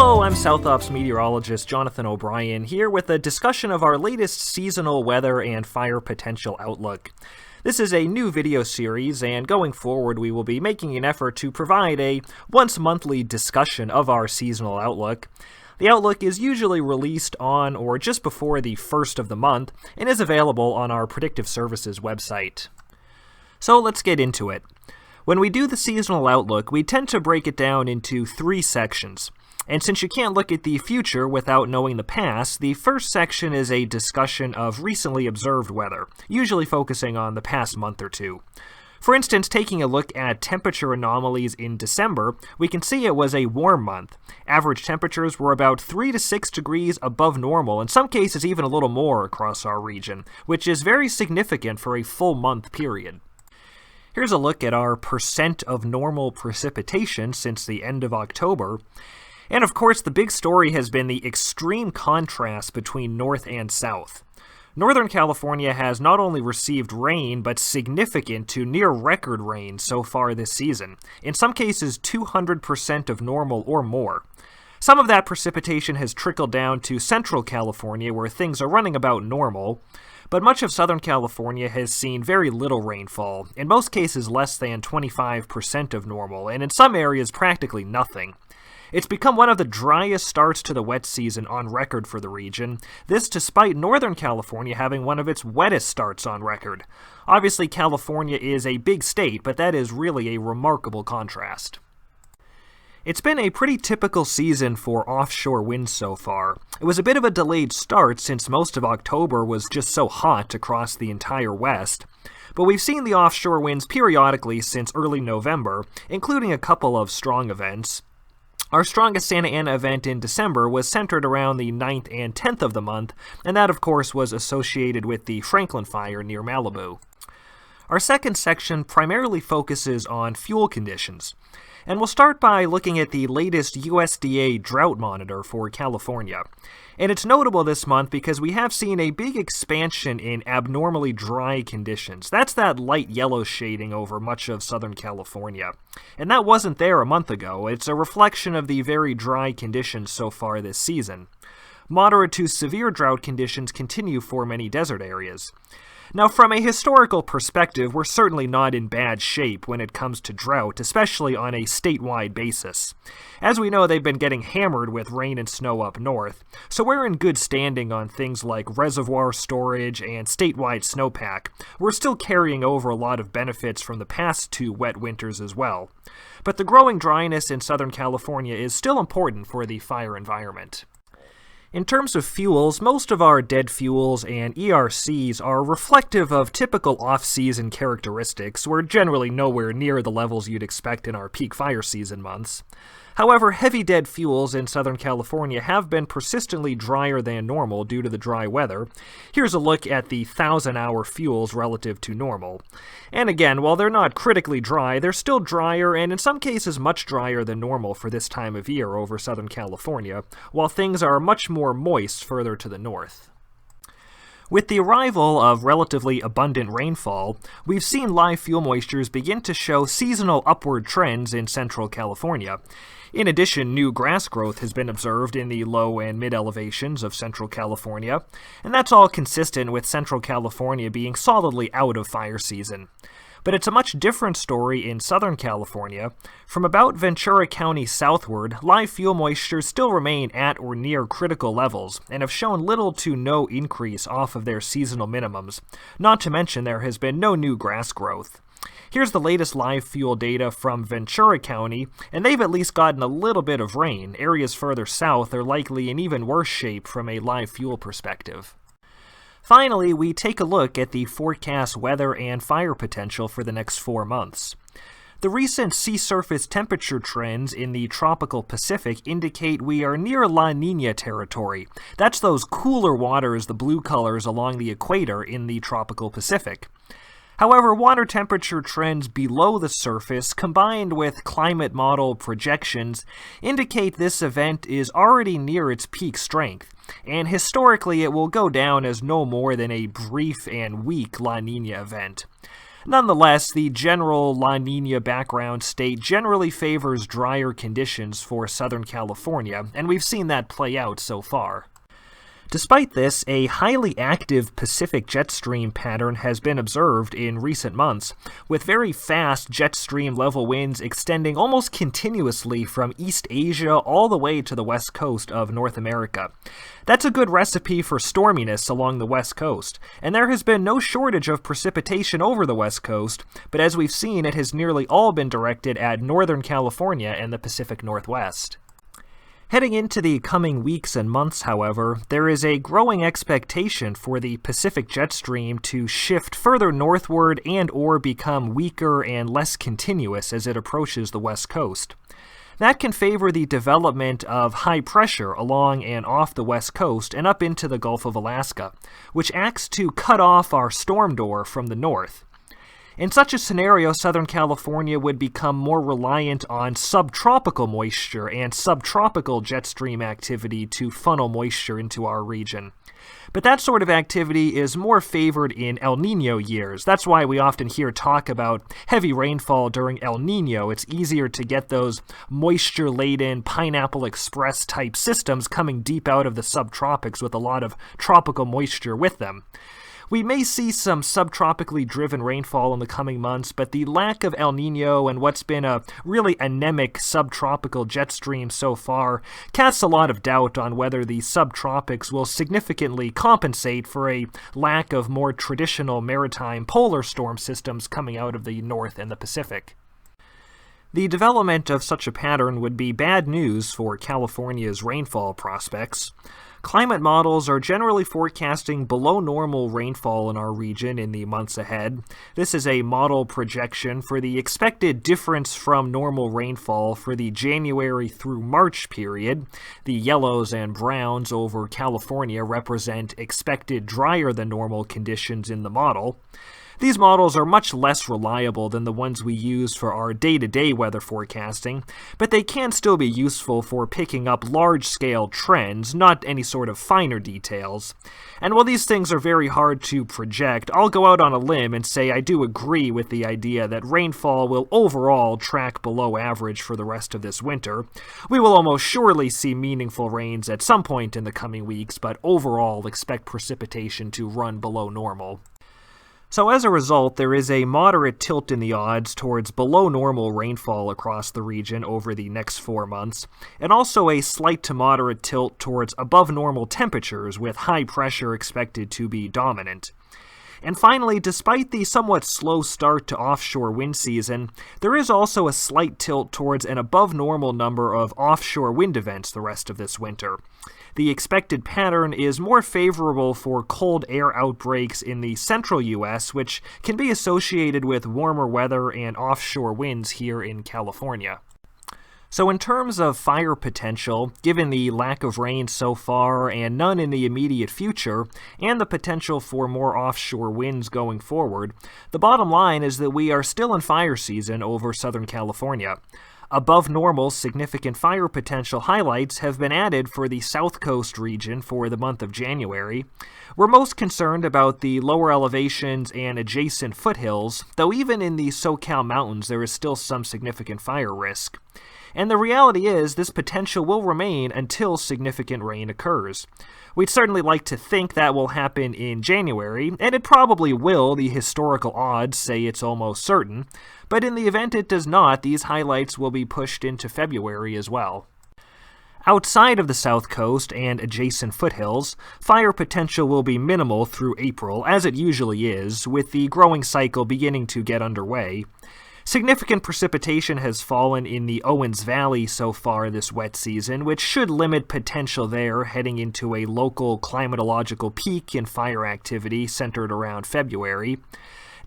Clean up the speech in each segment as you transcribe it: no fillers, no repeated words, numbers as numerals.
Hello, I'm South Ops meteorologist Jonathan O'Brien here with a discussion of our latest seasonal weather and fire potential outlook. This is a new video series, and going forward we will be making an effort to provide a once-monthly discussion of our seasonal outlook. The outlook is usually released on or just before the first of the month and is available on our Predictive Services website. So let's get into it. When we do the seasonal outlook, we tend to break it down into three sections. And since you can't look at the future without knowing the past, the first section is a discussion of recently observed weather, usually focusing on the past month or two. For instance, taking a look at temperature anomalies in December, we can see it was a warm month. Average temperatures were about 3 to 6 degrees above normal, in some cases even a little more across our region, which is very significant for a full month period. Here's a look at our percent of normal precipitation since the end of October. And of course, the big story has been the extreme contrast between north and south. Northern California has not only received rain, but significant to near-record rain so far this season, in some cases 200% of normal or more. Some of that precipitation has trickled down to Central California, where things are running about normal, but much of Southern California has seen very little rainfall, in most cases less than 25% of normal, and in some areas practically nothing. It's become one of the driest starts to the wet season on record for the region, this despite Northern California having one of its wettest starts on record. Obviously, California is a big state, but that is really a remarkable contrast. It's been a pretty typical season for offshore winds so far. It was a bit of a delayed start since most of October was just so hot across the entire West. But we've seen the offshore winds periodically since early November, including a couple of strong events. Our strongest Santa Ana event in December was centered around the 9th and 10th of the month, and that of course was associated with the Franklin Fire near Malibu. Our second section primarily focuses on fuel conditions, and we'll start by looking at the latest USDA drought monitor for California. And it's notable this month because we have seen a big expansion in abnormally dry conditions. That's that light yellow shading over much of Southern California. And that wasn't there a month ago. It's a reflection of the very dry conditions so far this season. Moderate to severe drought conditions continue for many desert areas. Now, from a historical perspective, we're certainly not in bad shape when it comes to drought, especially on a statewide basis. As we know, they've been getting hammered with rain and snow up north, so we're in good standing on things like reservoir storage and statewide snowpack. We're still carrying over a lot of benefits from the past two wet winters as well. But the growing dryness in Southern California is still important for the fire environment. In terms of fuels, most of our dead fuels and ERCs are reflective of typical off-season characteristics. We're generally nowhere near the levels you'd expect in our peak fire season months. However, heavy dead fuels in Southern California have been persistently drier than normal due to the dry weather. Here's a look at the 1,000-hour fuels relative to normal. And again, while they're not critically dry, they're still drier and in some cases much drier than normal for this time of year over Southern California, while things are much more moist further to the north. With the arrival of relatively abundant rainfall, we've seen live fuel moistures begin to show seasonal upward trends in Central California. In addition, new grass growth has been observed in the low and mid-elevations of Central California, and that's all consistent with Central California being solidly out of fire season. But it's a much different story in Southern California. From about Ventura County southward, live fuel moistures still remain at or near critical levels and have shown little to no increase off of their seasonal minimums, not to mention there has been no new grass growth. Here's the latest live fuel data from Ventura County, and they've at least gotten a little bit of rain. Areas further south are likely in even worse shape from a live fuel perspective. Finally, we take a look at the forecast weather and fire potential for the next 4 months. The recent sea surface temperature trends in the tropical Pacific indicate we are near La Niña territory. That's those cooler waters, the blue colors along the equator in the tropical Pacific. However, water temperature trends below the surface, combined with climate model projections, indicate this event is already near its peak strength, and historically it will go down as no more than a brief and weak La Niña event. Nonetheless, the general La Niña background state generally favors drier conditions for Southern California, and we've seen that play out so far. Despite this, a highly active Pacific jet stream pattern has been observed in recent months, with very fast jet stream level winds extending almost continuously from East Asia all the way to the west coast of North America. That's a good recipe for storminess along the west coast, and there has been no shortage of precipitation over the west coast, but as we've seen, it has nearly all been directed at Northern California and the Pacific Northwest. Heading into the coming weeks and months, however, there is a growing expectation for the Pacific jet stream to shift further northward and/or become weaker and less continuous as it approaches the west coast. That can favor the development of high pressure along and off the west coast and up into the Gulf of Alaska, which acts to cut off our storm door from the north. In such a scenario, Southern California would become more reliant on subtropical moisture and subtropical jet stream activity to funnel moisture into our region. But that sort of activity is more favored in El Niño years. That's why we often hear talk about heavy rainfall during El Niño. It's easier to get those moisture-laden Pineapple Express type systems coming deep out of the subtropics with a lot of tropical moisture with them. We may see some subtropically driven rainfall in the coming months, but the lack of El Niño and what's been a really anemic subtropical jet stream so far casts a lot of doubt on whether the subtropics will significantly compensate for a lack of more traditional maritime polar storm systems coming out of the North and the Pacific. The development of such a pattern would be bad news for California's rainfall prospects. Climate models are generally forecasting below normal rainfall in our region in the months ahead. This is a model projection for the expected difference from normal rainfall for the January through March period. The yellows and browns over California represent expected drier than normal conditions in the model. These models are much less reliable than the ones we use for our day-to-day weather forecasting, but they can still be useful for picking up large-scale trends, not any sort of finer details. And while these things are very hard to project, I'll go out on a limb and say I do agree with the idea that rainfall will overall track below average for the rest of this winter. We will almost surely see meaningful rains at some point in the coming weeks, but overall expect precipitation to run below normal. So as a result, there is a moderate tilt in the odds towards below normal rainfall across the region over the next 4 months, and also a slight to moderate tilt towards above normal temperatures with high pressure expected to be dominant. And finally, despite the somewhat slow start to offshore wind season, there is also a slight tilt towards an above normal number of offshore wind events the rest of this winter. The expected pattern is more favorable for cold air outbreaks in the central U.S., which can be associated with warmer weather and offshore winds here in California. So in terms of fire potential, given the lack of rain so far and none in the immediate future, and the potential for more offshore winds going forward, the bottom line is that we are still in fire season over Southern California. Above normal significant fire potential highlights have been added for the South Coast region for the month of January. We're most concerned about the lower elevations and adjacent foothills, though even in the SoCal mountains there is still some significant fire risk. And the reality is, this potential will remain until significant rain occurs. We'd certainly like to think that will happen in January, and it probably will. The historical odds say it's almost certain. But in the event it does not, these highlights will be pushed into February as well. Outside of the South Coast and adjacent foothills, fire potential will be minimal through April, as it usually is, with the growing cycle beginning to get underway. Significant precipitation has fallen in the Owens Valley so far this wet season, which should limit potential there heading into a local climatological peak in fire activity centered around February.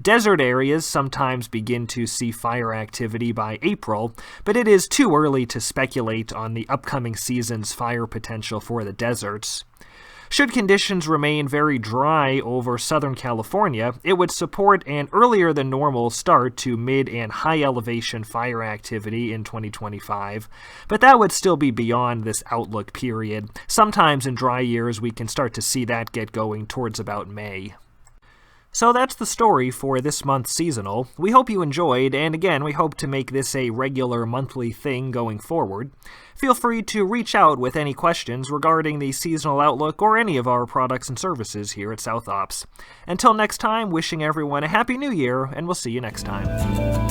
Desert areas sometimes begin to see fire activity by April, but it is too early to speculate on the upcoming season's fire potential for the deserts. Should conditions remain very dry over Southern California, it would support an earlier than normal start to mid and high elevation fire activity in 2025, but that would still be beyond this outlook period. Sometimes in dry years we can start to see that get going towards about May. So that's the story for this month's seasonal. We hope you enjoyed, and again, we hope to make this a regular monthly thing going forward. Feel free to reach out with any questions regarding the seasonal outlook or any of our products and services here at South Ops. Until next time, wishing everyone a Happy New Year, and we'll see you next time.